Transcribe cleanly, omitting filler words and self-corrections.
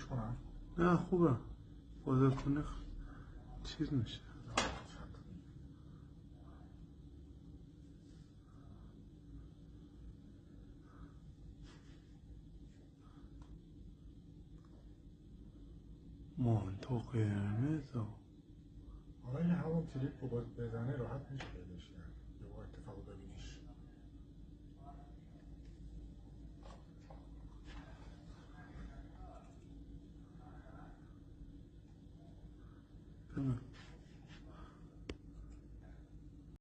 خاموش کنم؟ نه خوبه بازرگونه چیز میشه. مانتو قرمز حالا این همون کلیپ رو باید بزنه راحت میشه پیداش کرد یا با اتفاق ببینیش. ببین